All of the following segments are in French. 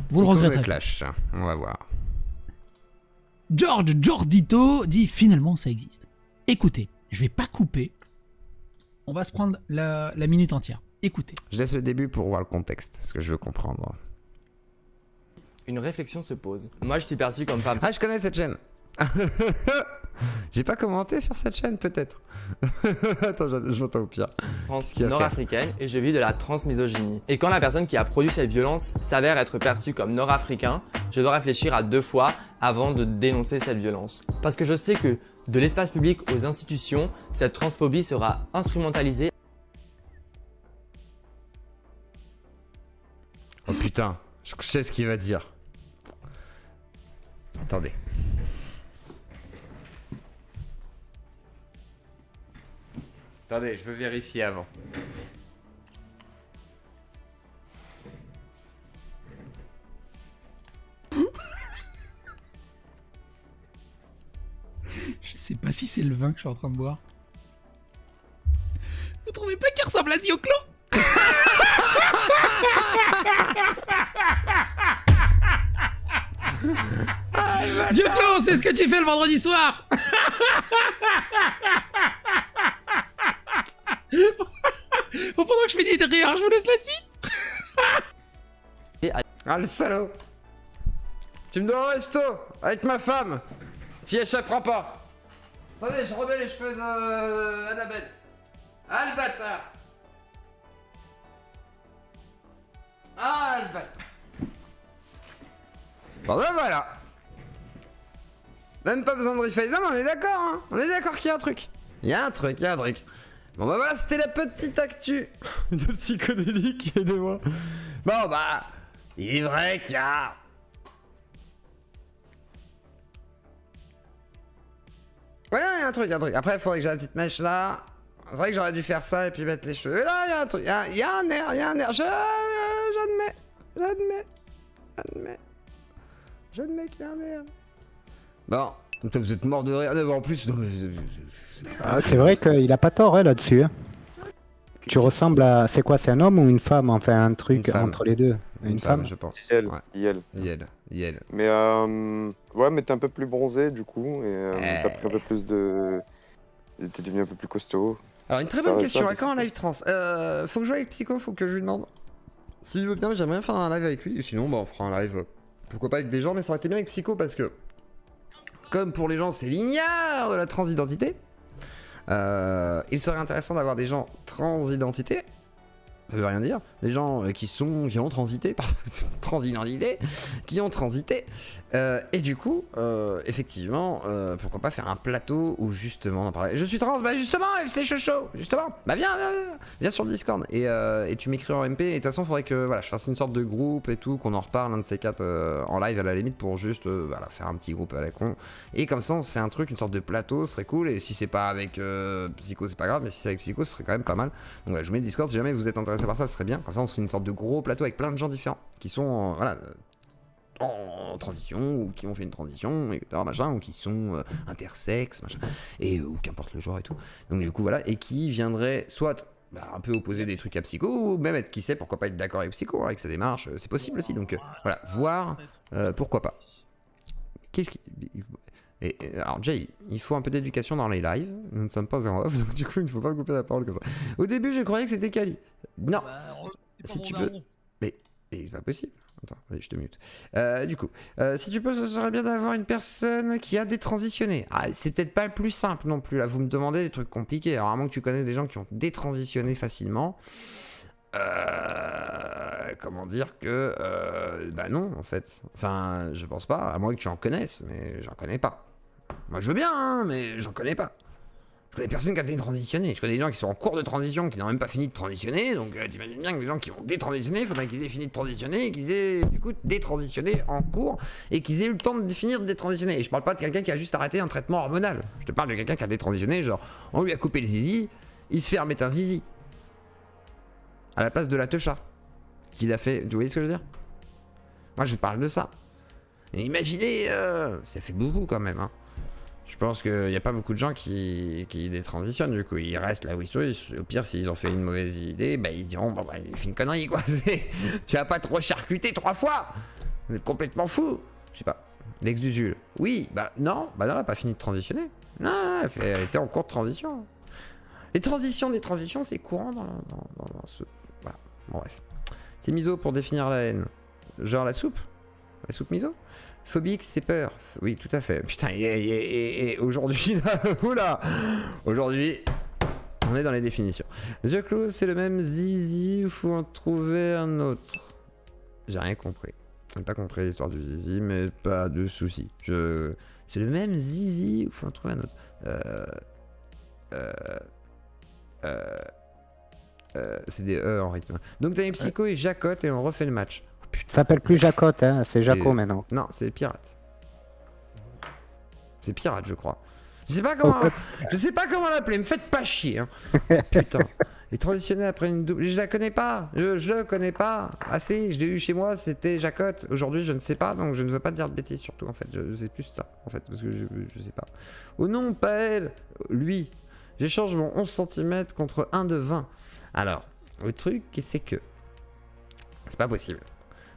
Vous le regretterez. Clash, on va voir. Giordito dit finalement ça existe. Écoutez, je vais pas couper. On va se prendre la minute entière. Écoutez. Je laisse le début pour voir le contexte, parce que je veux comprendre. Une réflexion se pose. Moi, je suis perçu comme femme Ah, je connais cette chaîne. J'ai pas commenté sur cette chaîne, peut-être. Attends, je m'entends au pire. trans qu'il y a à nord-africaine et je vis de la transmisogynie. Et quand la personne qui a produit cette violence s'avère être perçue comme nord-africain, je dois réfléchir à 2 fois avant de dénoncer cette violence. Parce que je sais que de l'espace public aux institutions, cette transphobie sera instrumentalisée. Oh putain, je sais ce qu'il va dire. Attendez. Attendez, je veux vérifier avant. Je sais pas si c'est le vin que je suis en train de boire. Vous trouvez pas qu'il ressemble à Zioclo? Zioclo, c'est ce que tu fais le vendredi soir. Bon, pendant que je finis de rire, je vous laisse la suite. Ah le salaud. Tu me dois un resto avec ma femme. T'y échapperas pas. Attendez, je remets les cheveux d'Annabelle. Ah le bâtard. Ah le bâtard. Bon ben voilà. Même pas besoin de refaire. Non mais on est d'accord hein. On est d'accord qu'il y a un truc. Il y a un truc. Bon bah voilà, c'était la petite actu de psychodélique et de moi. Bon bah, il est vrai qu'il y a... Ouais, il y a un truc. Après, il faudrait que j'ai la petite mèche là. C'est vrai que j'aurais dû faire ça et puis mettre les cheveux. Et là, il y a un truc. Il y a un air. J'admets qu'il y a un air. Bon, toi, vous êtes mort de rire. En plus, non, mais... Ah, c'est vrai qu'il a pas tort là-dessus. Hein. Tu ressembles à... C'est quoi, c'est un homme ou une femme? Enfin, un truc entre les deux. Une femme, je pense. Yel. Mais ouais, mais t'es un peu plus bronzé du coup, et t'as pris un peu plus de... T'es devenu un peu plus costaud. Alors une très bonne question, à quand un live trans? Faut que je joue avec Psycho, faut que je lui demande. S'il veut bien, j'aimerais bien faire un live avec lui, sinon bah, on fera un live, pourquoi pas avec des gens, mais ça aurait été bien avec Psycho parce que, comme pour les gens c'est l'ignare de la transidentité, il serait intéressant d'avoir des gens transidentités. Ça veut rien dire. Des gens qui ont transité, qui ont transité. Et du coup, effectivement, pourquoi pas faire un plateau où justement on en parlait. Je suis trans, bah justement, FC Chocho, justement. Bah viens sur le Discord. Et tu m'écris en MP. Et de toute façon, il faudrait que voilà, je fasse une sorte de groupe et tout, qu'on en reparle un de ces quatre en live à la limite pour juste voilà, faire un petit groupe à la con. Et comme ça, on se fait un truc, une sorte de plateau, ce serait cool. Et si c'est pas avec Psycho, c'est pas grave. Mais si c'est avec Psycho, ce serait quand même pas mal. Donc voilà, je vous mets le Discord si jamais vous êtes intéressé par ça, ce serait bien. Comme ça, on se fait une sorte de gros plateau avec plein de gens différents qui sont voilà, en transition ou qui ont fait une transition, etc. Machin, ou qui sont intersexes, machin, et ou qu'importe le genre et tout. Donc du coup voilà, et qui viendraient soit un peu opposer des trucs à Psycho, ou même être, qui sait, pourquoi pas être d'accord avec Psycho, avec sa démarche, c'est possible aussi. Donc voilà, voir pourquoi pas. Qu'est-ce qui... alors Jay, il faut un peu d'éducation dans les lives, nous ne sommes pas en off, donc du coup il ne faut pas couper la parole comme ça. Au début je croyais que c'était Kali. Non, si tu peux... Mais c'est pas possible. Attends, allez, je te mute. Du coup, si tu peux, ce serait bien d'avoir une personne qui a détransitionné. Ah, c'est peut-être pas le plus simple non plus, là, vous me demandez des trucs compliqués. Alors à moins que tu connaisses des gens qui ont détransitionné facilement... comment dire que... bah non, en fait. Enfin, je pense pas, à moins que tu en connaisses, mais j'en connais pas. Moi je veux bien, hein, mais j'en connais pas. Je connais personne qui a détransitionné. Je connais des gens qui sont en cours de transition, qui n'ont même pas fini de transitionner. Donc t'imagines bien que les gens qui ont détransitionné, il faudrait qu'ils aient fini de transitionner, et qu'ils aient du coup détransitionné en cours, et qu'ils aient eu le temps de finir de détransitionner. Et je parle pas de quelqu'un qui a juste arrêté un traitement hormonal. Je te parle de quelqu'un qui a détransitionné, genre on lui a coupé le zizi, il se fait remettre un zizi. À la place de la techa. Qu'il a fait. Vous voyez ce que je veux dire? Moi je parle de ça. Et imaginez, ça fait beaucoup quand même, hein. Je pense qu'il n'y a pas beaucoup de gens qui détransitionnent, du coup ils restent là où ils sont. Au pire, s'ils ont fait une mauvaise idée, bah ils diront bon bah il fait une connerie quoi. Tu vas pas trop charcuter 3 fois. Vous êtes complètement fou. Je sais pas. L'ex du Jules. Oui, bah non, elle a pas fini de transitionner. Non, elle était en cours de transition. Les transitions des transitions, c'est courant dans ce... Voilà, bon bref. C'est miso pour définir la haine. Genre la soupe miso. Phobique, c'est peur. Oui, tout à fait. Putain, et aujourd'hui, là, oula, aujourd'hui, on est dans les définitions. The Close, c'est le même zizi, il faut en trouver un autre. J'ai rien compris. J'ai pas compris l'histoire du zizi, mais pas de soucis. C'est le même zizi, il faut en trouver un autre. C'est des E en rythme. Donc Daniel Psycho et Jacotte et on refait le match. Ça s'appelle plus Jacotte, hein, c'est Jaco maintenant. Non, c'est Pirate. C'est Pirate, je crois. Je sais pas comment l'appeler, me faites pas chier. Hein. Putain. Et transitionner après une double. Je la connais pas. Je la connais pas. Ah si, je l'ai eu chez moi, c'était Jacotte. Aujourd'hui, je ne sais pas, donc je ne veux pas te dire de bêtises surtout en fait. C'est plus ça en fait, parce que je sais pas. Oh non, pas elle. Lui. J'échange mon 11 cm contre un de 20. Alors, le truc, c'est que c'est pas possible.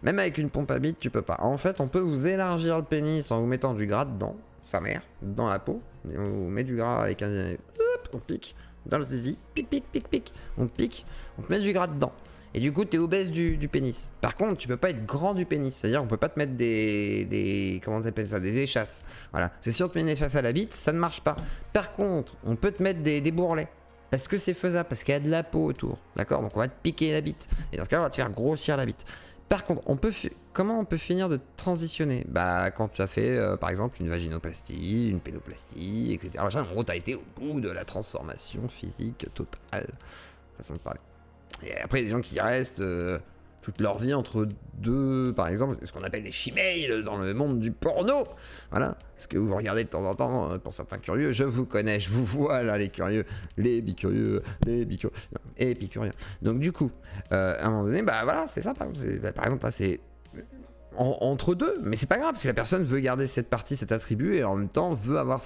Même avec une pompe à bite, tu peux pas. En fait, on peut vous élargir le pénis en vous mettant du gras dedans, sa mère, dans la peau. Et on vous met du gras avec un... Hop, on pique dans le zizi. Pique, pique, pique, pique. On pique, on te met du gras dedans. Et du coup, t'es obèse du pénis. Par contre, tu peux pas être grand du pénis. C'est-à-dire, on peut pas te mettre des comment on appelle ça, des échasses. Voilà. C'est sûr, tu mets une échasse à la bite, ça ne marche pas. Par contre, on peut te mettre des bourrelets. Parce que c'est faisable, parce qu'il y a de la peau autour. D'accord? Donc, on va te piquer la bite. Et dans ce cas-là, on va te faire grossir la bite. Par contre, comment on peut finir de transitionner? Bah, quand tu as fait, par exemple, une vaginoplastie, une pédoplastie, etc. Alors, en gros, tu as été au bout de la transformation physique totale. Façon de parler. Et après, il y a des gens qui restent toute leur vie entre deux, par exemple, ce qu'on appelle les shemales dans le monde du porno. Voilà, ce que vous regardez de temps en temps, pour certains curieux, je vous connais, je vous vois là, les curieux, les bicurieux, et épicuriens. Donc du coup, à un moment donné, bah voilà, c'est ça, par exemple, là, c'est entre deux, mais c'est pas grave, parce que la personne veut garder cette partie, cet attribut, et en même temps veut avoir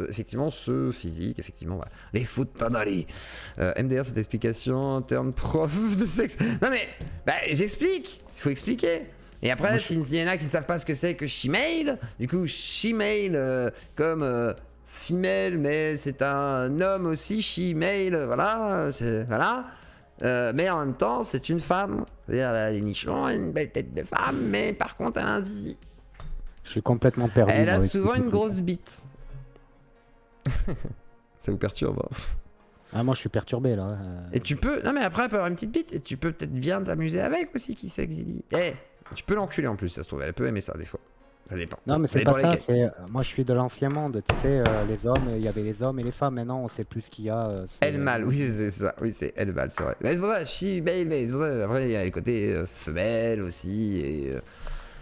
effectivement ce physique, effectivement, voilà. Les photos d'aller. MDR, cette explication en termes prof de sexe. Non mais, bah j'explique, il faut expliquer. Et après, s'il y en a qui ne savent pas ce que c'est que shemale, du coup, shemale, comme female, mais c'est un homme aussi, shemale, voilà, voilà. Mais en même temps, c'est une femme. C'est-à-dire, elle a les nichons, une belle tête de femme, mais par contre, elle a un zizi. Je suis complètement perdu. Elle a souvent une grosse bite. Ça vous perturbe? Ah, moi, je suis perturbé, là. Et tu peux... Non, mais après, elle peut avoir une petite bite, et tu peux peut-être bien t'amuser avec aussi, qui sait que Zilly. Tu peux l'enculer en plus, ça se trouve. Elle peut aimer ça, des fois. Ça dépend. Non, mais c'est pas ça, c'est... Moi, je suis de l'ancien monde, tu sais, les hommes, il y avait les hommes et les femmes, maintenant, on sait plus ce qu'il y a. Elle mâle, oui, c'est ça, oui, c'est elle mâle, c'est vrai. Mais c'est pour ça, she-male, mais c'est pour ça, après, il y a les côtés femelles aussi, et...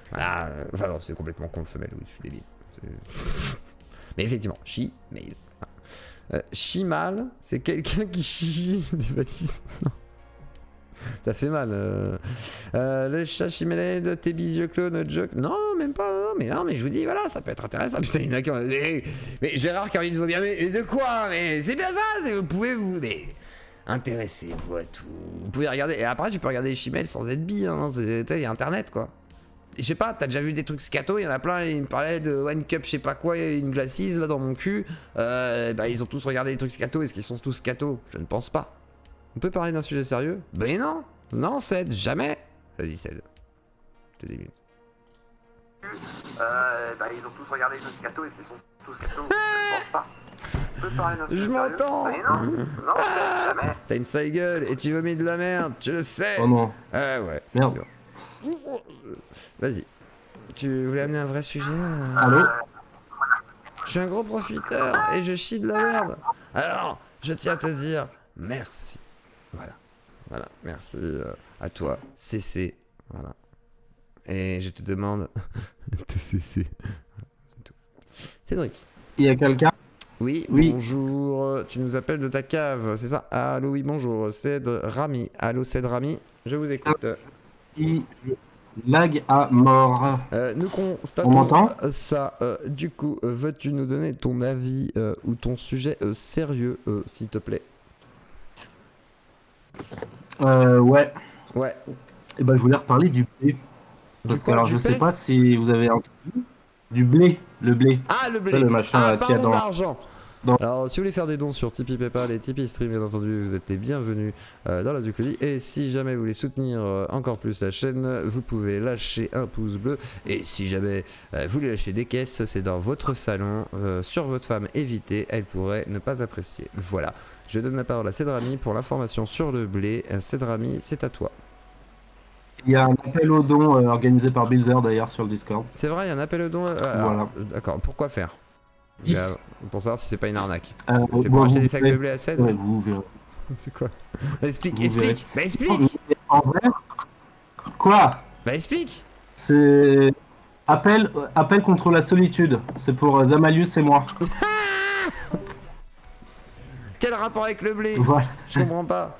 voilà, enfin non, c'est complètement con le femelle, oui, je suis débile. Mais effectivement, she-male. She-mâle, c'est quelqu'un qui chie des bâtisses. Non. Ça fait mal. Le chat chimelède, tes bisous clone, joke. Non, même pas. Non, mais je vous dis, voilà, ça peut être intéressant. Putain, il y en a qui ont... Mais Gérard qui a envie de vous bien. Mais de quoi? Mais c'est bien ça. Vous pouvez vous. Mais intéressez-vous à tout. Vous pouvez regarder. Et après, tu peux regarder les chimelles sans être bi. Hein. Il y a internet, quoi. Je sais pas, t'as déjà vu des trucs scato, il y en a plein, ils me parlaient de One Cup, je sais pas quoi, une glacis là dans mon cul. Bah, ils ont tous regardé des trucs scato, est-ce qu'ils sont tous scato? Je ne pense pas. On peut parler d'un sujet sérieux? Ben non. Non, Ced, jamais. Vas-y, Ced. Je te débute. Bah, ils ont tous regardé les trucs scato, est-ce qu'ils sont tous scato? Je ne pense pas. On peut parler d'un sujet Je sérieux? m'entends. Ben non, jamais. T'as une sale gueule et tu vomis de la merde, tu le sais. Oh non. Ouais. Merde. Vas-y. Tu voulais amener un vrai sujet? Allô? Je suis un gros profiteur et je chie de la merde. Alors, je tiens à te dire merci. Voilà, merci à toi, CC. Voilà. Et je te demande de cesser. C'est tout. Cédric. Il y a quelqu'un? Oui, bonjour. Tu nous appelles de ta cave, c'est ça? Allô, oui, bonjour. C'est Rami. Allô, c'est Rami. Je vous écoute. Lag à mort. Nous constatons On m'entend ça. Du coup, veux-tu nous donner ton avis ou ton sujet sérieux, s'il te plaît? Ouais. Ouais. Et ben, je voulais reparler du P. Parce que quoi, alors du je sais pain pas si vous avez entendu du blé, le blé. Ah, le blé. Ça, le machin Ah, qu'il y a pardon, dans- l'argent. dans- Alors, si vous voulez faire des dons sur Tipeee, Paypal et Tipeee Stream, bien entendu, vous êtes les bienvenus dans la Duclodie. Et si jamais vous voulez soutenir encore plus la chaîne, vous pouvez lâcher un pouce bleu. Et si jamais vous voulez lâcher des caisses, c'est dans votre salon, sur votre femme, évitez, elle pourrait ne pas apprécier. Voilà. Je donne la parole à Cedrami pour l'information sur le blé. Cedrami, c'est à toi. Il y a un appel aux dons organisé par Bilzer d'ailleurs sur le Discord. C'est vrai, il y a un appel au don. Voilà. D'accord, pourquoi faire Pour savoir si c'est pas une arnaque. Euh, C'est pour bon, acheter vous des sacs verrez. de blé à Cèdre. Ouais, vous verrez. C'est quoi Bah explique, Vous explique Bah explique En vrai, quoi? Bah explique C'est appel contre la solitude. C'est pour Zamalius et moi. Quel rapport avec le blé Voilà. Je comprends pas.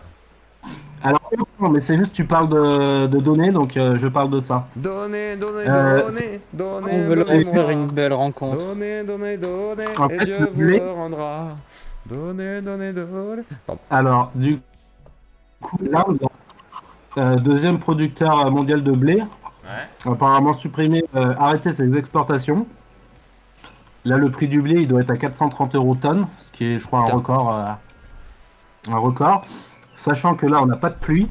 Alors non, mais c'est juste tu parles de données, donc je parle de ça. Donnez, donnez, Euh, donnez, donnez, On veut leur donnez-moi. faire une belle rencontre. Donnez, donnez, donnez, En et fait, Dieu le vous blé- le rendra. Donnez, donnez, donnez. Pardon. Alors, du coup, là, on a, deuxième producteur mondial de blé. Apparemment supprimé, arrêter ses exportations. Là, le prix du blé, il doit être à 430 € tonne, ce qui est, je crois, Putain. un record. Sachant que là, on n'a pas de pluie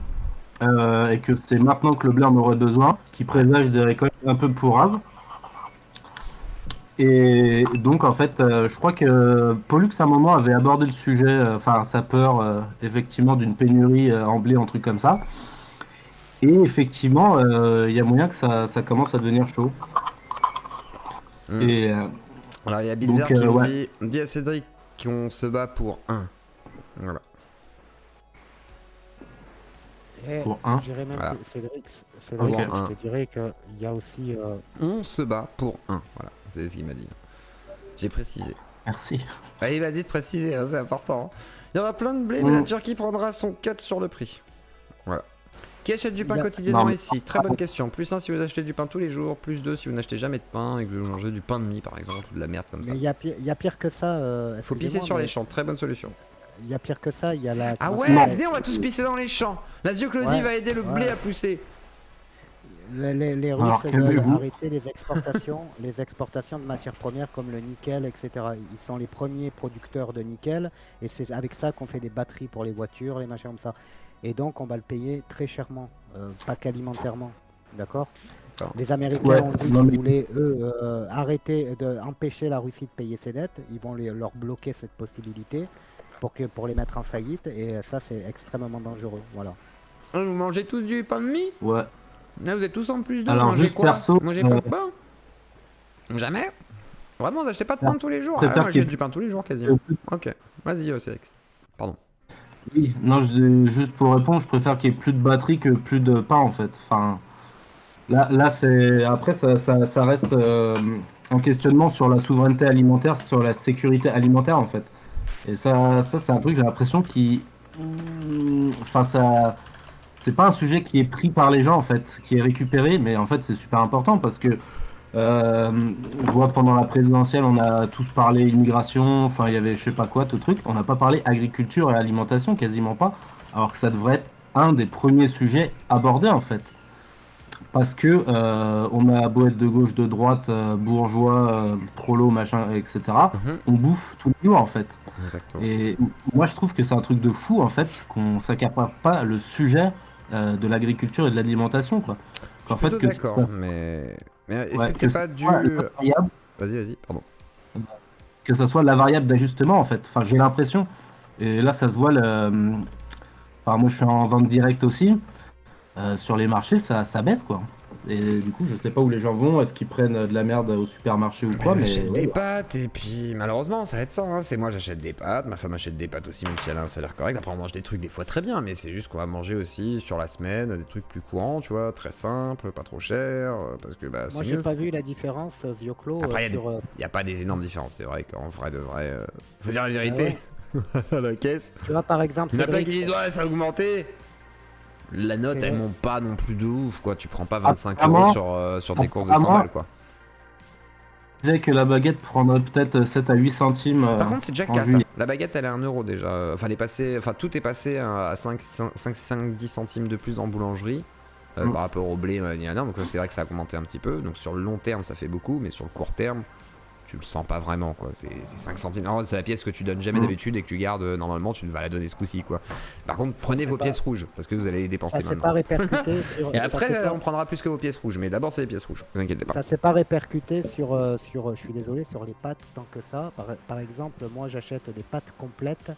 et que c'est maintenant que le blé en aurait besoin, qui présage des récoltes un peu pourraves. Et donc, en fait, je crois que Pollux, à un moment, avait abordé le sujet, enfin, sa peur, effectivement, d'une pénurie en blé, en truc comme ça. Et effectivement, il y a moyen que ça commence à devenir chaud. Mm. Et Alors il y a Bizarre Donc, qui me ouais. dit à Cédric qu'on se bat pour un. Voilà. pour un. Je dirais même Voilà. que Cédric, Ok. je te dirais qu'il y a aussi. On se bat pour un. Voilà, c'est ce qu'il m'a dit. J'ai précisé. Merci. Ah, il m'a dit de préciser, hein, c'est important. Il y aura plein de blé, mais la Turquie prendra son cut sur le prix. Voilà. Qui achète du pain quotidiennement Non, mais- ici? Très bonne question. Plus 1 si vous achetez du pain tous les jours, plus 2 si vous n'achetez jamais de pain et que vous mangez du pain de mie par exemple, ou de la merde comme ça. Mais il y a pire que ça. Faut pisser excusez-moi, sur les mais champs, très bonne solution. Il y a pire que ça. Il y a la. Ah comment ouais, ça s'appelle venez, on va tous pisser dans les champs. La Dioclodie Ouais, va aider le blé ouais. à pousser. Les Alors, Russes veulent calmez-vous. arrêter les exportations de matières premières comme le nickel, etc. Ils sont les premiers producteurs de nickel et c'est avec ça qu'on fait des batteries pour les voitures, les machins comme ça. Et donc on va le payer très chèrement, pas qu'alimentairement. D'accord? D'accord. Les Américains Ouais, ont dit non, qu'ils mais- voulaient, eux, arrêter d'empêcher la Russie de payer ses dettes. Ils vont leur bloquer cette possibilité pour les mettre en faillite et ça c'est extrêmement dangereux. Voilà. Vous mangez tous du pain de mie? Ouais. Là, vous êtes tous en plus de Alors, mangez juste quoi? perso, Mangez pas de pain? Jamais? Vraiment, vous achetez pas de pain tous les jours? Je Ah, préfère moi qu'il y j'ai ait- du pain tous les jours quasiment. Ok, vas-y Célix. Pardon. Oui, non, juste pour répondre, je préfère qu'il y ait plus de batterie que plus de pain en fait. Enfin, là c'est. Après, ça reste un questionnement sur la souveraineté alimentaire, sur la sécurité alimentaire en fait. Et ça c'est un truc, j'ai l'impression qui. Enfin, ça. C'est pas un sujet qui est pris par les gens en fait, qui est récupéré, mais en fait c'est super important parce que je vois pendant la présidentielle on a tous parlé immigration, enfin il y avait je sais pas quoi, tout truc, on n'a pas parlé agriculture et alimentation, quasiment pas, alors que ça devrait être un des premiers sujets abordés en fait. Parce que on a beau être de gauche, de droite, bourgeois, prolo, machin, etc. On bouffe tous les jours en fait. Exactement. Et moi je trouve que c'est un truc de fou en fait qu'on s'accapare pas le sujet de l'agriculture et de l'alimentation quoi. Je En suis fait plutôt que d'accord, ça- mais est-ce ouais, que c'est pas ça dû... soit la variable, Vas-y, pardon. que ça soit la variable d'ajustement en fait. Enfin j'ai l'impression, et là ça se voit, enfin, moi je suis en vente directe aussi, sur les marchés ça baisse quoi. Et du coup je sais pas où les gens vont, est-ce qu'ils prennent de la merde au supermarché ou quoi, mais J'achète ouais, des pâtes et puis malheureusement ça va être ça, hein. C'est moi j'achète des pâtes, ma femme achète des pâtes aussi même si elle a un salaire correct. Après on mange des trucs des fois très bien, mais c'est juste qu'on va manger aussi sur la semaine des trucs plus courants, tu vois, très simples, pas trop chers, parce que bah Moi c'est j'ai mieux. pas vu la différence, Zioclo, Après il sur. y a pas des énormes différences, c'est vrai qu'en vrai de vrai, faut dire la vérité. À la caisse. Tu vois par exemple. Il y en a plein Cédric, qui disent ouais ça a augmenté. La note C'est elle vrai. monte pas non plus de ouf quoi, tu prends pas 25 Apparemment- € sur tes courses de 100 apparemment- balles quoi. je disais que la baguette prendrait peut-être 7 à 8 centimes. Par contre, c'est déjà en casse. juillet. La baguette, elle est à 1 € déjà. Enfin, tout est passé à 5-10 centimes de plus en boulangerie. par rapport au blé, donc ça c'est vrai que ça a augmenté un petit peu. Donc sur le long terme ça fait beaucoup, mais sur le court terme tu le sens pas vraiment quoi. C'est 5 centimes. Non, c'est la pièce que tu donnes jamais d'habitude et que tu gardes normalement, tu vas la donner ce coup-ci quoi. Par contre, prenez vos pièces rouges parce que vous allez les dépenser Ça s'est maintenant. pas répercuté sur... Et après, on prendra plus que vos pièces rouges, mais d'abord c'est les pièces rouges, ne vous inquiétez pas. Ça s'est pas répercuté sur, je suis désolé, sur les pâtes tant que ça. Par exemple, moi j'achète des pâtes complètes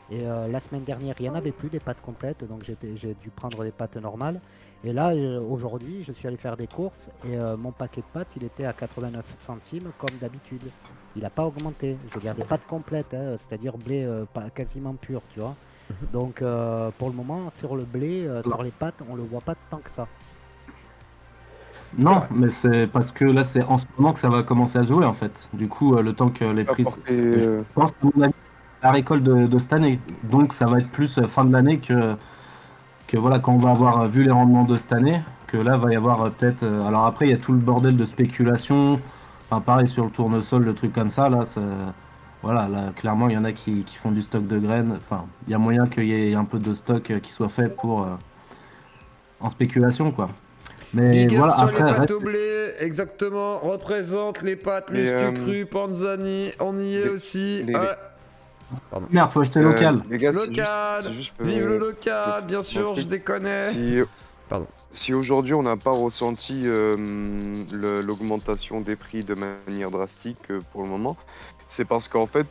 et la semaine dernière il n'y en avait plus des pâtes complètes, donc j'ai dû prendre des pâtes normales. Et là, aujourd'hui, je suis allé faire des courses et mon paquet de pâtes il était à 89 centimes comme d'habitude. Il n'a pas augmenté. Je veux dire des pâtes complètes, hein, c'est-à-dire blé quasiment pur, tu vois. Donc pour le moment, sur le blé, sur les pâtes, on le voit pas tant que ça. Non, mais c'est parce que là, c'est en ce moment que ça va commencer à jouer en fait. Du coup, le temps que les prix. Je pense que la récolte de cette année. Donc, ça va être plus fin de l'année que voilà, quand on va avoir vu les rendements de cette année, que là, va y avoir peut-être. Alors après, il y a tout le bordel de spéculation. Enfin, pareil sur le tournesol, le truc comme ça. Là, voilà, là, clairement, il y en a qui font du stock de graines. Enfin, il y a moyen qu'il y ait un peu de stock qui soit fait pour en spéculation, quoi. Mais Big voilà, up sur après, les pâtes au blé, exactement, représente les pâtes, le cru, Panzani, on y est aussi. Pardon. Merde, faut acheter local. Les gars, local, vive le local, bien sûr, je déconne. Pardon. Si aujourd'hui on n'a pas ressenti l'augmentation des prix de manière drastique pour le moment, c'est parce qu'en fait,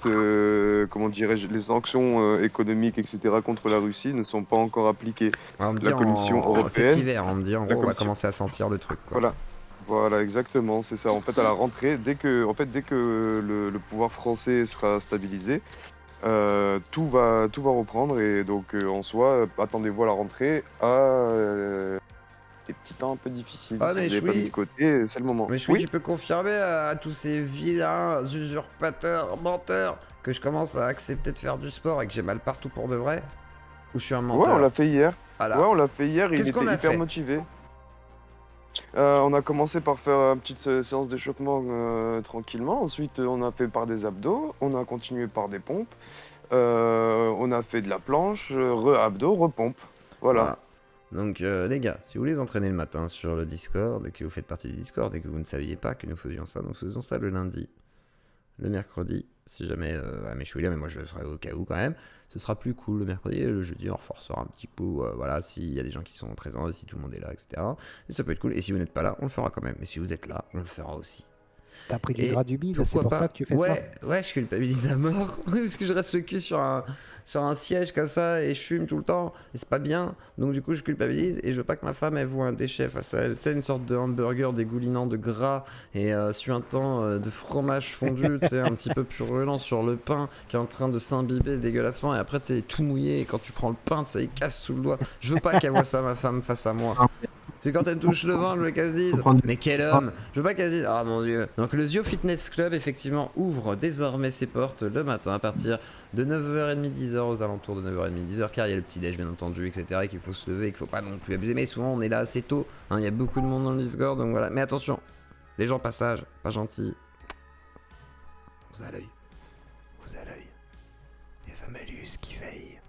comment dirais-je, les sanctions économiques, etc. contre la Russie ne sont pas encore appliquées. La Commission européenne. Cet hiver, on me dit en gros, on va commencer à sentir le truc. Quoi. Voilà, exactement, c'est ça. En fait, à la rentrée, dès que le pouvoir français sera stabilisé, tout va reprendre et donc en soi, attendez-vous à la rentrée à des petits temps un peu difficiles. Si vous n'avez pas mis de côté, c'est le moment. Mais tu peux confirmer à tous ces vilains usurpateurs, menteurs, que je commence à accepter de faire du sport et que j'ai mal partout pour de vrai? Ou je suis un menteur? Ouais, on l'a fait hier. Voilà. Ouais, on l'a fait hier et il était hyper motivé. On a commencé par faire une petite séance d'échauffement tranquillement. Ensuite, on a fait par des abdos. On a continué par des pompes. On a fait de la planche, re-abdos, repompe. Voilà. Donc les gars, si vous voulez entraîner le matin sur le Discord, et que vous faites partie du Discord et que vous ne saviez pas que nous faisions ça le lundi, le mercredi, si jamais mais je suis là, mais moi je le ferai au cas où quand même, ce sera plus cool le mercredi, et le jeudi on reforcera un petit coup, voilà, s'il y a des gens qui sont présents, si tout le monde est là, etc. Et ça peut être cool, et si vous n'êtes pas là, on le fera quand même, mais si vous êtes là, on le fera aussi. T'as pris du gras du bide, c'est pour ça que tu fais ça. Ouais, je culpabilise à mort, parce que je reste le cul sur un siège comme ça et je fume tout le temps et c'est pas bien, donc du coup je culpabilise et je veux pas que ma femme elle voit un déchet face à elle, tu sais, une sorte de hamburger dégoulinant de gras et suintant de fromage fondu, tu sais, un petit peu purulent sur le pain qui est en train de s'imbiber dégueulassement et après tu sais tout mouillé et quand tu prends le pain, tu sais, il casse sous le doigt. Je veux pas qu'elle voit ça, ma femme, face à moi. C'est quand elle touche le ventre, je veux qu'elle se dise mais quel homme. Je veux pas qu'elle se dise ah mon dieu. Donc le Zio Fitness Club effectivement ouvre désormais ses portes le matin à partir de 9h30 10h, aux alentours de 9h30 10h, car il y a le petit déj bien entendu, etc. et qu'il faut se lever et qu'il faut pas non plus abuser, mais souvent on est là assez tôt, hein, il y a beaucoup de monde dans le Discord, donc voilà. Mais attention, les gens passage, pas gentils, vous avez l'œil, il y a Samalus qui veille.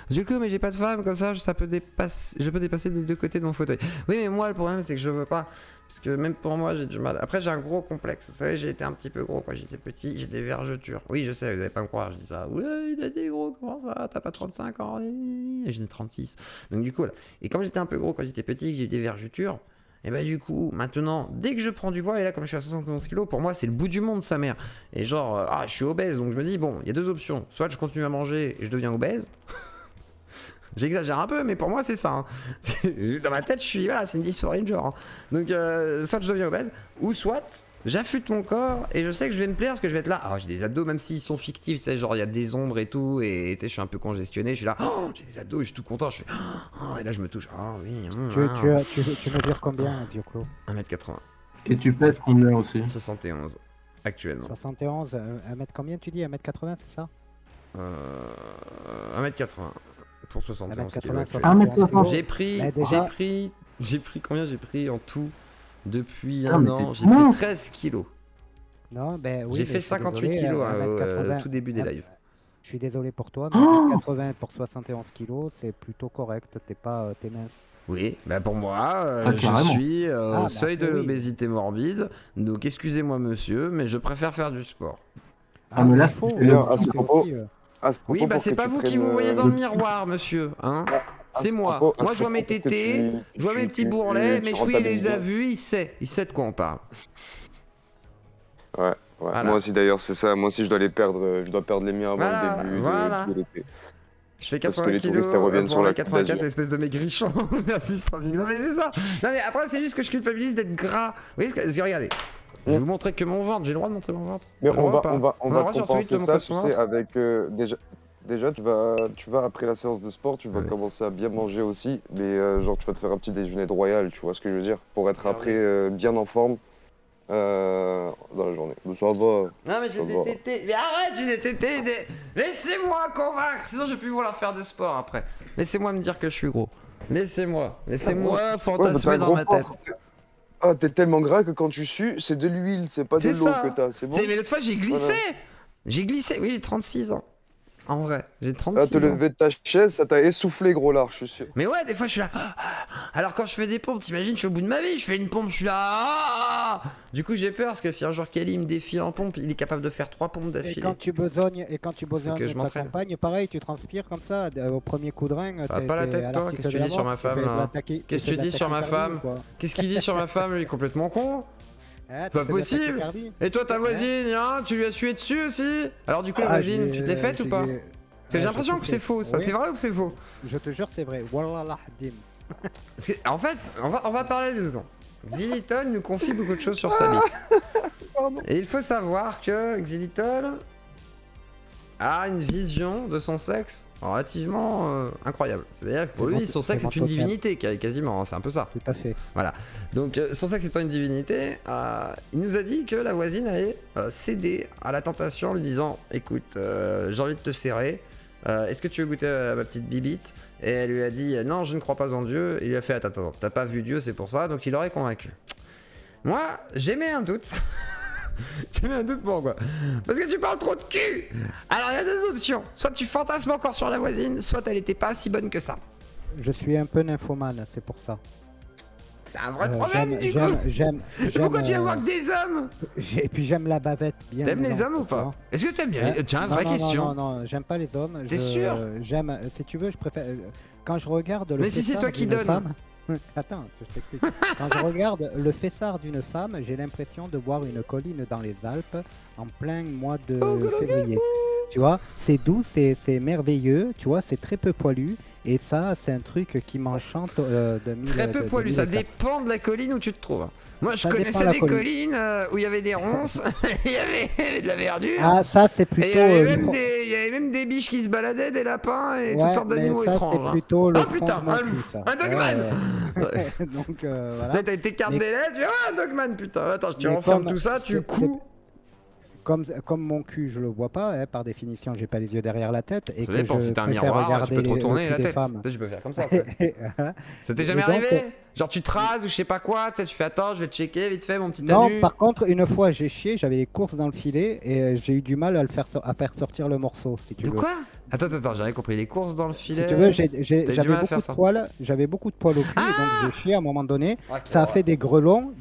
Du coup, mais j'ai pas de femme, comme ça, je peux dépasser des deux côtés de mon fauteuil. Oui, mais moi, le problème, c'est que je veux pas. Parce que même pour moi, j'ai du mal. Après, j'ai un gros complexe. Vous savez, j'ai été un petit peu gros quand j'étais petit. J'ai des vergetures. Oui, je sais, vous allez pas me croire, je dis ça. Ouais, il a été gros, comment ça? T'as pas 35 ans? J'en ai 36. Donc, du coup, là. Et comme j'étais un peu gros quand j'étais petit, que j'ai eu des vergetures. Et bah du coup, maintenant, dès que je prends du poids, et là comme je suis à 71 kg, pour moi c'est le bout du monde sa mère. Et genre, je suis obèse, donc je me dis, bon, il y a deux options. Soit je continue à manger et je deviens obèse. J'exagère un peu, mais pour moi c'est ça. Hein. Dans ma tête, voilà, c'est une dysphorie de genre. Hein. Donc, soit je deviens obèse, ou soit j'affûte mon corps et je sais que je vais me plaire parce que je vais être là. Alors, j'ai des abdos, même s'ils sont fictifs, tu sais, genre il y a des ombres et tout, et je suis un peu congestionné. Je suis là, j'ai des abdos, et je suis tout content. Je fais, et là je me touche. Ah oui. Tu mesures combien, Dioclo? 1m80. Et tu pèses combien aussi? 71 actuellement. 71, 1m combien tu dis? 1m80, c'est ça? 1m80. Pour 71 kg. 1m60. J'ai pris combien j'ai pris en tout depuis un an? J'ai pris 13 kilos. Non, ben oui. J'ai fait 58 kilos au tout début des lives. Je suis désolé pour toi, mais 1m80 pour 71 kilos, c'est plutôt correct. T'es mince. Oui, bah pour moi, Ah, je carrément. suis Ah, au bah seuil de oui. l'obésité morbide, donc excusez-moi monsieur, mais je préfère faire du sport. Ah, mais là, il c'est faut, D'ailleurs, à il ce faut propos, aussi, à ce Oui, propos, bah pour c'est que pas tu vous qui prennes, vous voyez dans le miroir, monsieur, hein. à C'est ce moi. propos- à Moi, ce je vois mes propos, pour que tétés, je vois mes petits bourrelets, mes cheveux, il les a rentabilises. vus, il sait de quoi on parle. Ouais, Voilà. moi aussi d'ailleurs, c'est ça. Moi aussi, je dois les perdre. Je dois perdre les miens avant Voilà, le début voilà. de l'été. Je fais Parce que 80 les kilos touristes, elles reviennent pour sur la les Côte 84, d'Azur. espèce de maigrichon. Merci, Strabing. Non, mais c'est ça. Non, mais après, c'est juste que je culpabilise d'être gras. Vous voyez parce que regardez. Je vais vous montrer que mon ventre. J'ai le droit de montrer mon ventre. Mais J'ai le on droit va, ou pas on va, on a le va droit sur Twitch de compenser ça, montrer tu son sais, ventre avec déjà, tu vas après la séance de sport, tu vas Ouais. commencer à bien manger aussi, mais genre tu vas te faire un petit déjeuner de royal, tu vois ce que je veux dire, pour être Ah après bien en forme dans la journée. Mais ça va. Non, mais j'ai Ça des va. tétés. Mais arrête, j'ai des tétés. Laissez-moi convaincre. Sinon, je vais plus vouloir faire de sport après. Laissez-moi me dire que je suis gros. Laissez-moi fantasmer dans ma tête. Ah, t'es tellement gras que quand tu sues, c'est de l'huile, c'est pas de C'est l'eau ça. que t'as, c'est bon? Mais l'autre fois, j'ai glissé. J'ai glissé. Oui, j'ai 36 ans. En vrai, j'ai À 36 te ans. lever de ta chaise, ça t'a essoufflé, gros lard, je suis sûr. Mais ouais, des fois je suis là. Alors quand je fais des pompes, t'imagines, je suis au bout de ma vie, je fais une pompe, je suis là. Du coup, j'ai peur parce que si un jour Kelly me défie en pompe, il est capable de faire 3 pompes Et d'affilée. quand tu besognes, que je de ta m'entraîne. campagne, pareil, tu transpires comme ça, au premier coup de rein. Ça va pas la tête, toi? Qu'est-ce que tu dis sur ma femme, là? Qu'est-ce que tu dis sur ma femme? Qu'est-ce qu'il dit sur ma femme, lui, complètement con? Pas possible. Et toi, ta voisine, hein, tu lui as sué dessus aussi? Alors du coup, la voisine, tu te l'es faite ou pas? Parce que j'ai l'impression que c'est faux, ça. Oui. C'est vrai ou c'est faux? Je te jure, c'est vrai. Wallah Hadim. Parce que, en fait, on va parler 2 secondes. Xylitol nous confie beaucoup de choses sur sa bite. Pardon. Et il faut savoir que Xylitol a une vision de son sexe relativement incroyable. C'est-à-dire que pour C'est lui, mon- son sexe c'est est mon une totem. divinité, quasiment, hein, c'est un peu ça. Tout à fait. Donc son sexe étant une divinité, il nous a dit que la voisine allait céder à la tentation en lui disant « Écoute, j'ai envie de te serrer, est-ce que tu veux goûter à ma petite bibite ?» Et elle lui a dit « Non, je ne crois pas en Dieu. » Il lui a fait « Attends, t'as pas vu Dieu, c'est pour ça. » Donc il l'aurait convaincu. Moi, j'émets un doute. J'émets un doute pourquoi? Parce que tu parles trop de cul. Alors il y a 2 options. Soit tu fantasmes encore sur la voisine, soit elle était pas si bonne que ça. Je suis un peu nymphomane, c'est pour ça. T'as un vrai problème du coup. J'aime. Pourquoi tu vas voir que des hommes? Et puis j'aime la bavette bien. T'aimes les dedans, hommes ou tu vois. pas? Est-ce que t'aimes bien Ouais. Tiens, Non, vraie non, question. Non, j'aime pas les hommes. T'es sûr? J'aime. Si tu veux, je préfère. Quand je regarde le. Mais si c'est fessard toi qui d'une donne. femme- Attends, je t'explique. Quand je regarde le fessard d'une femme, j'ai l'impression de voir une colline dans les Alpes en plein mois de février. Tu vois, c'est doux, c'est merveilleux. Tu vois, c'est très peu poilu. Et ça, c'est un truc qui m'enchante de mille. Très peu de poilu, mille ça éclats. dépend de la colline où tu te trouves. Moi, je Ça dépend connaissais la des colline. collines où il y avait des ronces, il y avait de la verdure. Ah, ça, c'est Et plutôt. il y avait le même fond- il y avait même des biches qui se baladaient, des lapins et toutes Ouais, sortes mais d'animaux ça, étranges. c'est hein. plutôt le Ah putain, fond de mon un cul, loup, ça. un dogman. Ouais. Donc voilà. Là, t'as été carte Mais- des lettres, tu vois, un dogman, putain. Attends, tu Mais renfermes comme tout ça, tu c'est- couds. Comme mon cul, je le vois pas, hein, par définition, j'ai pas les yeux derrière la tête. Et Ça que dépend, je si t'as un préfère miroir, tu regarder peux te le retourner cul la des tête. femmes. Tu peux faire comme ça. après. Ça t'est jamais Et donc, arrivé? Genre tu te rases ou je sais pas quoi, tu sais, tu fais attends, je vais te checker vite fait mon petit Non, anus. par contre, une fois j'ai chié, j'avais les courses dans le filet et j'ai eu du mal à à faire sortir le morceau, si tu De veux. quoi? Attends, j'ai rien compris. Les courses dans le filet. Si tu veux, T'as eu du j'avais mal à beaucoup faire de ça. poils, au cul, et donc j'ai chié à un moment donné. Ah, Ça a quelle fait des grelots,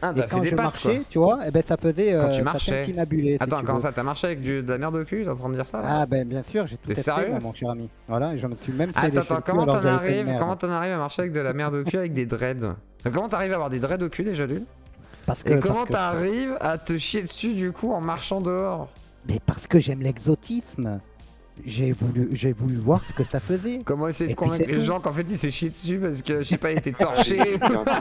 Ah, et t'as fait quand des je pattes, marchais, quoi. tu vois, et ben ça faisait, Quand tu ça marchais. tintinabulait, si Attends, tu comment veux. ça, t'as marché avec de la merde au cul? T'es en train de dire ça là? Ah ben bien sûr, j'ai tout T'es testé, sérieux? moi, mon cher ami. Voilà, je me suis même fait lécher Attends, le cul comment alors t'en que j'avais pas de arrives? merde. Comment t'en arrives à marcher avec de la merde au cul avec des dreads? Comment t'arrives à avoir des dreads au cul déjà d'une? Parce Et parce comment que- t'arrives à te chier dessus du coup en marchant dehors? Mais parce que j'aime l'exotisme. J'ai voulu voir ce que ça faisait. Comment essayer de Et puis convaincre c'est les tout. gens qu'en fait il s'est chié dessus parce que je sais pas, il était torché? Voilà.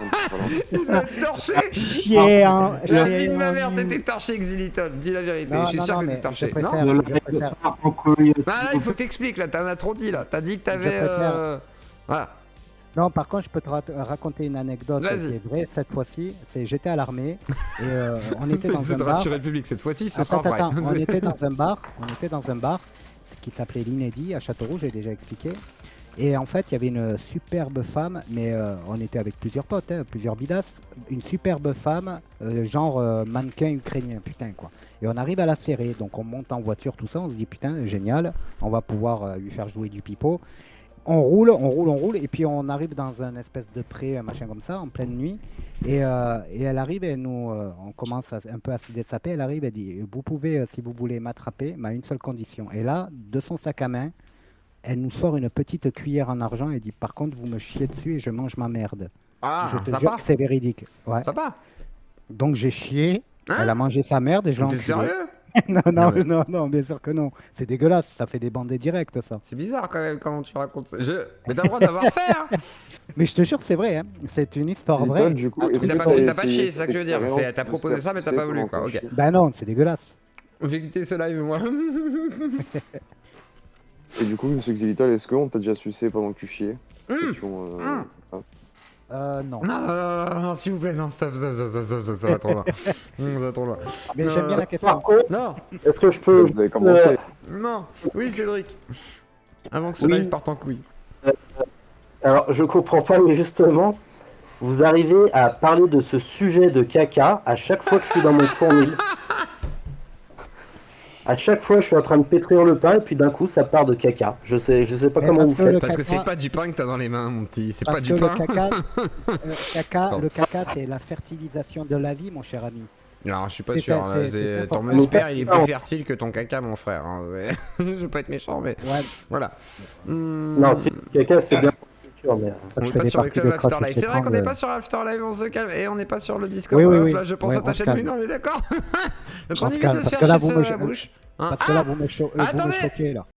Il doit être torché! Chier, hein, La chier, vie de ma hein. mère, t'étais torché, Xylitol. Dis la vérité, Non, je suis non, sûr non, que mais t'étais torché. je préfère- Non? je préfère- Ah là, il faut que t'expliques là, t'en as trop dit là. T'as dit que t'avais. préfère- Voilà. Non, par contre, je peux te raconter une anecdote Vas-y. qui est vraie cette fois-ci. C'est j'étais à l'armée et on était dans C'est un de bar. rassurer le public, cette fois-ci ce sera Attends, vrai. on était dans un bar. Qui s'appelait l'Inédit à Châteauroux, j'ai déjà expliqué. Et en fait, il y avait une superbe femme, mais on était avec plusieurs potes, hein, plusieurs bidasses. Une superbe femme, genre mannequin ukrainien, putain quoi. Et on arrive à la serrer, donc on monte en voiture, tout ça, on se dit putain, génial, on va pouvoir lui faire jouer du pipeau. On roule, et puis on arrive dans un espèce de pré, un machin comme ça, en pleine nuit. Et elle arrive, et nous, on commence un peu à se dessaper. Elle arrive, elle dit, vous pouvez, si vous voulez m'attraper, mais à une seule condition. Et là, de son sac à main, elle nous sort une petite cuillère en argent et dit, par contre, vous me chiez dessus et je mange ma merde. Ah, Je te ça jure part. que c'est véridique. Ouais. Ça part. Donc j'ai chié, Hein? elle a mangé sa merde et je l'ai T'es enculé. sérieux? Non, Non, non, mais- non, bien sûr que non. C'est dégueulasse, ça fait des bandés directs, ça. C'est bizarre quand même comment tu racontes ça. Mais t'as le droit d'avoir fait, hein. Mais je te jure, c'est vrai, hein. C'est une histoire Et vraie. toi, du coup, Mais est-ce t'as que pas t'as fait, t'as pas essayé chié, c'est ça que je veux dire. cette T'as proposé ça, mais t'as pas voulu, quoi. Ok. Ben non, c'est dégueulasse. J'ai quitté ce live, moi. Et du coup, monsieur Xilital, est-ce qu'on t'a déjà sucé pendant que tu chiais? Hum. Question, Non. Non, s'il vous plaît, non, stop, ça va trop loin. Ça va trop loin. Mais j'aime bien la question. Par contre, Non, est-ce que je peux... Vous avez commencé. non. Oui, Cédric. Avant que ce Oui. live parte en couille. Alors, je comprends pas, mais justement, vous arrivez à parler de ce sujet de caca à chaque fois que je suis dans mon fournil. À chaque fois, je suis en train de pétrir le pain et puis d'un coup, ça part de caca. Je sais pas Mais comment parce vous que faites. le Parce que caca- c'est pas du pain que t'as dans les mains, mon petit. C'est pas Parce du que pain. le caca, c'est la fertilisation de la vie, mon cher ami. Non, je suis pas C'est sûr. pas- hein, c'est ton important. musper, il est plus fertile que ton caca, mon frère. Hein, je veux pas être méchant, mais Ouais, voilà. Non, si le caca, c'est bien pour la culture, mais... On je est fais pas des sur le parties club de cross Afterlife. sur C'est vrai qu'on n'est écran, pas sur Afterlife, on se calme. Et on n'est pas sur le Discord. Oui, oui, oui. Là, je pense Ouais, à ta on se chaîne calme. Twitch, on est d'accord. Donc On on se évite calme, de se parce faire que là, chier vous me- sur la bouche. Hein. Parce que là, vous me Attendez. choquez, là.